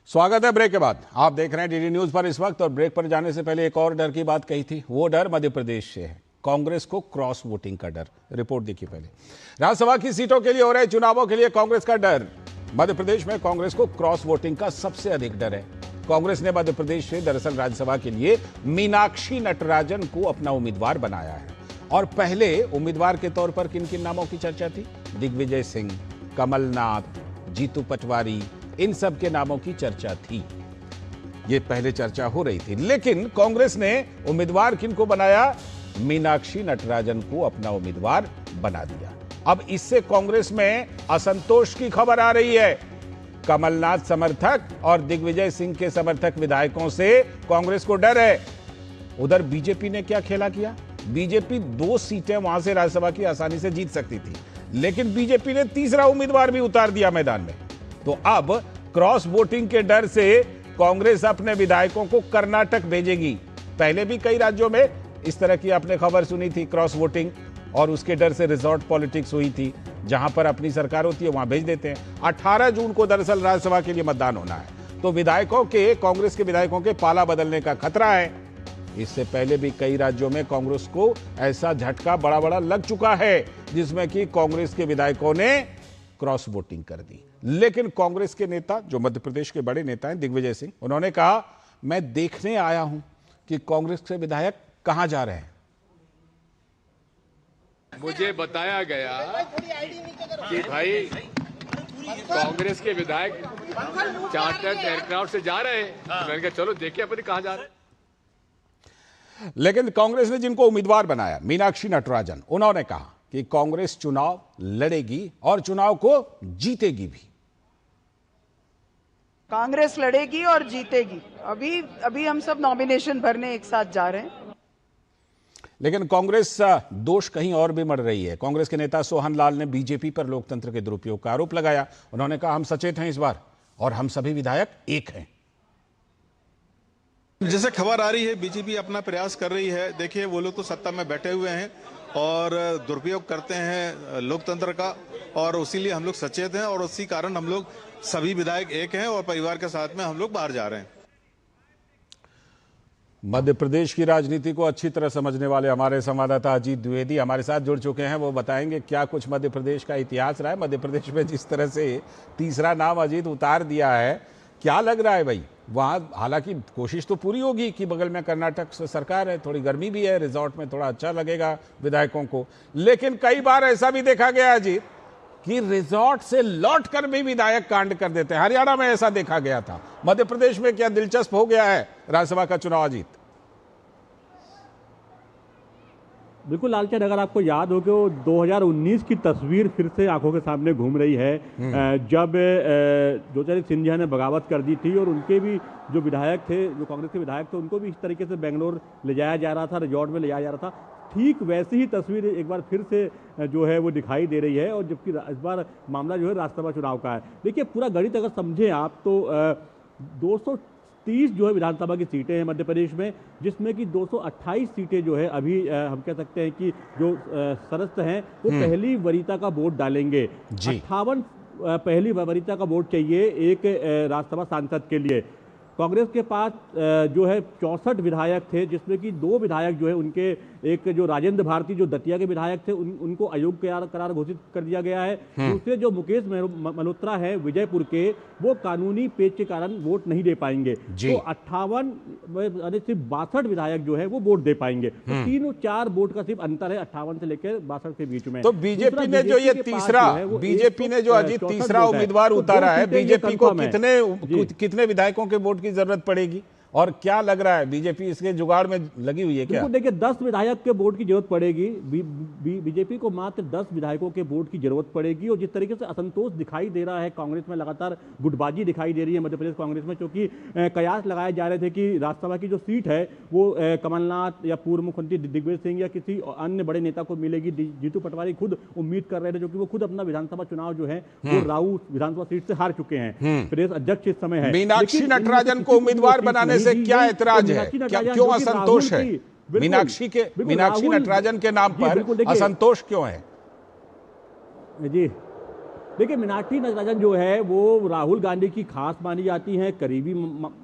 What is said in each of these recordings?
स्वागत है ब्रेक के बाद। आप देख रहे हैं डीडी न्यूज पर इस वक्त। और ब्रेक पर जाने से पहले एक और डर की बात कही थी। वो डर मध्य प्रदेश से है, कांग्रेस को क्रॉस वोटिंग का डर। रिपोर्ट देखिए पहले। राज्यसभा की सीटों के लिए हो रहे चुनावों के लिए कांग्रेस का डर। मध्य प्रदेश में कांग्रेस को क्रॉस वोटिंग का सबसे अधिक डर है। कांग्रेस ने मध्य प्रदेश से दरअसल राज्यसभा के लिए मीनाक्षी नटराजन को अपना उम्मीदवार बनाया है। और पहले उम्मीदवार के तौर पर किन किन नामों की चर्चा थी? दिग्विजय सिंह, कमलनाथ, जीतू पटवारी, इन सब के नामों की चर्चा थी। ये पहले चर्चा हो रही थी, लेकिन कांग्रेस ने उम्मीदवार किनको बनाया? मीनाक्षी नटराजन को अपना उम्मीदवार बना दिया। अब इससे कांग्रेस में असंतोष की खबर आ रही है। कमलनाथ समर्थक और दिग्विजय सिंह के समर्थक विधायकों से कांग्रेस को डर है। उधर बीजेपी ने क्या खेला किया? बीजेपी 2 सीटें वहां से राज्यसभा की आसानी से जीत सकती थी, लेकिन बीजेपी ने तीसरा उम्मीदवार भी उतार दिया मैदान में। तो अब क्रॉस वोटिंग के डर से कांग्रेस अपने विधायकों को कर्नाटक भेजेगी। पहले भी कई राज्यों में इस तरह की आपने खबर सुनी थी, क्रॉस वोटिंग, और उसके डर से रिजॉर्ट पॉलिटिक्स हुई थी। जहां पर अपनी सरकार होती है वहां भेज देते हैं। 18 जून को दरअसल राज्यसभा के लिए मतदान होना है, तो विधायकों के, कांग्रेस के विधायकों के पाला बदलने का खतरा है। इससे पहले भी कई राज्यों में कांग्रेस को ऐसा झटका बड़ा बड़ा लग चुका है, जिसमें कि कांग्रेस के विधायकों ने क्रॉस वोटिंग कर दी। लेकिन कांग्रेस के नेता, जो मध्य प्रदेश के बड़े नेता हैं, दिग्विजय सिंह, उन्होंने कहा, मैं देखने आया हूं कि कांग्रेस के विधायक कहां जा रहे हैं। मुझे बताया गया कि भाई कांग्रेस के विधायक चार्टर्ड एयरक्राफ्ट से जा रहे हैं। मैंने कहा चलो देखिए अपने कहां जा रहे हैं। लेकिन कांग्रेस ने जिनको उम्मीदवार बनाया, मीनाक्षी नटराजन, उन्होंने कहा कि कांग्रेस चुनाव लड़ेगी और चुनाव को जीतेगी भी। कांग्रेस लड़ेगी और जीतेगी। अभी हम सब नॉमिनेशन भरने एक साथ जा रहे हैं। लेकिन कांग्रेस दोष कहीं और भी मढ़ रही है। कांग्रेस के नेता सोहन लाल ने बीजेपी पर लोकतंत्र के दुरुपयोग का आरोप लगाया। उन्होंने कहा, हम सचेत हैं इस बार और हम सभी विधायक एक हैं। जैसे खबर आ रही है, बीजेपी अपना प्रयास कर रही है। देखिए, वो लोग तो सत्ता में बैठे हुए हैं और दुरुपयोग करते हैं लोकतंत्र का, और इसीलिए हम लोग सचेत हैं और उसी कारण हम लोग सभी विधायक एक हैं और परिवार के साथ में हम लोग बाहर जा रहे हैं। मध्य प्रदेश की राजनीति को अच्छी तरह समझने वाले हमारे संवाददाता अजीत द्विवेदी हमारे साथ जुड़ चुके हैं। वो बताएंगे क्या कुछ मध्य प्रदेश का इतिहास रहा है। मध्य प्रदेश में जिस तरह से तीसरा नाम अजीत उतार दिया है, क्या लग रहा है भाई? वहां हालांकि कोशिश तो पूरी होगी कि बगल में कर्नाटक से सरकार है, थोड़ी गर्मी भी है, रिजॉर्ट में थोड़ा अच्छा लगेगा विधायकों को। लेकिन कई बार ऐसा भी देखा गया अजीत कि रिजॉर्ट से लौट कर भी विधायक कांड कर देते हैं। हरियाणा में ऐसा देखा गया था। मध्य प्रदेश में क्या दिलचस्प हो गया है राज्यसभा का चुनाव अजीत? बिल्कुल लालचंद, अगर आपको याद हो कि 2019 की तस्वीर फिर से आंखों के सामने घूम रही है, जब ज्योतिरादित्य सिंधिया ने बगावत कर दी थी और उनके भी जो विधायक थे, जो कांग्रेस के विधायक थे, उनको भी इस तरीके से बेंगलोर ले जाया जा रहा था, रिजॉर्ट में ले जाया जा रहा था। ठीक वैसी ही तस्वीर एक बार फिर से जो है वो दिखाई दे रही है, और जबकि इस बार मामला जो है राज्यसभा चुनाव का है। देखिए, पूरा गणित अगर समझें आप तो 230 जो है विधानसभा की सीटें हैं मध्य प्रदेश में, जिसमें कि 228 सीटें जो है अभी हम कह सकते हैं कि जो सदस्य हैं वो पहली वरीयता का वोट डालेंगे। 58 पहली वरीयता का वोट चाहिए एक राज्यसभा सांसद के लिए। कांग्रेस के पास जो है 64 विधायक थे, जिसमें कि 2 विधायक जो है उनके, एक जो राजेंद्र भारती जो दतिया के विधायक थे, उनको अयोग्य करार घोषित कर दिया गया है। दूसरे जो मुकेश मल्होत्रा है विजयपुर के, वो कानूनी पेच के कारण वोट नहीं दे पाएंगे। तो 58 सिर्फ 62 विधायक जो है वो वोट दे पाएंगे। तो 3-4 वोट का सिर्फ अंतर है 58 से लेकर 62 के बीच में। तो बीजेपी ने जो ये तीसरा, बीजेपी ने जो अजीत तीसरा उम्मीदवार उतारा है, बीजेपी को कितने विधायकों के वोट की जरूरत पड़ेगी और क्या लग रहा है बीजेपी इसके जुगाड़ में लगी हुई है क्या? देखिए, 10 विधायक के वोट की जरूरत पड़ेगी। बीजेपी को मात्र 10 विधायकों के वोट की जरूरत पड़ेगी। और जिस तरीके से असंतोष दिखाई दे रहा है कांग्रेस में, लगातार गुटबाजी दिखाई दे रही है मध्य प्रदेश कांग्रेस में, क्योंकि कयास लगाए जा रहे थे कि राज्यसभा की जो सीट है वो कमलनाथ या पूर्व मुख्यमंत्री दिग्विजय सिंह या किसी अन्य बड़े नेता को मिलेगी। जीतू पटवारी खुद उम्मीद कर रहे थे, जो कि वो खुद अपना विधानसभा चुनाव जो है वो राऊ विधानसभा सीट से हार चुके हैं। प्रदेश अध्यक्ष इस समय है। मीनाक्षी नटराजन को उम्मीदवार बनाने से क्या ऐतराज है? क्यों असंतोष है? मीनाक्षी नटराजन के नाम पर असंतोष क्यों है? जी देखिए, मीनाक्षी नटराजन जो है वो राहुल गांधी की खास मानी जाती हैं, करीबी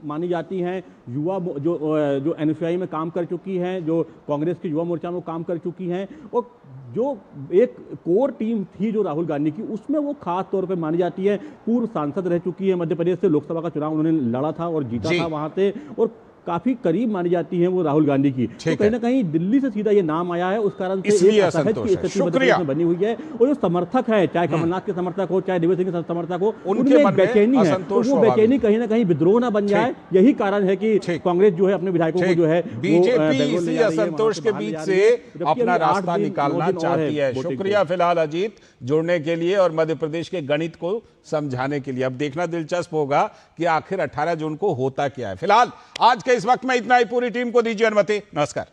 मानी जाती हैं। युवा जो एनएसयूआई में काम कर चुकी हैं, जो कांग्रेस के युवा मोर्चा में काम कर चुकी हैं, और जो एक कोर टीम थी जो राहुल गांधी की, उसमें वो खास तौर पे मानी जाती है। पूर्व सांसद रह चुकी है, मध्य प्रदेश से लोकसभा का चुनाव उन्होंने लड़ा था और जीता था वहां से, और काफी करीब मानी जाती हैं वो राहुल गांधी की। तो कहीं ना कहीं दिल्ली से सीधा ये नाम आया है, उस कारण से एक असहज की स्थिति मध्य प्रदेश में बनी हुई है। और जो समर्थक है, चाहे कमलनाथ के समर्थक हो, चाहे देवेंद्र सिंह के समर्थक हो, उनमें बेचैनी है। तो वो बेचैनी कहीं ना कहीं विद्रोह ना बन जाए, यही कारण है कि कांग्रेस जो है अपने विधायकों को जो है बीजेपी इसी असंतोष के बीच से अपना रास्ता निकालना चाहती है। शुक्रिया फिलहाल अजीत जुड़ने के लिए और मध्य प्रदेश के गणित को समझाने के लिए। अब देखना दिलचस्प होगा कि आखिर 18 जून को होता क्या है। फिलहाल आज के इस वक्त में इतना ही। पूरी टीम को दीजिए अनुमति। नमस्कार।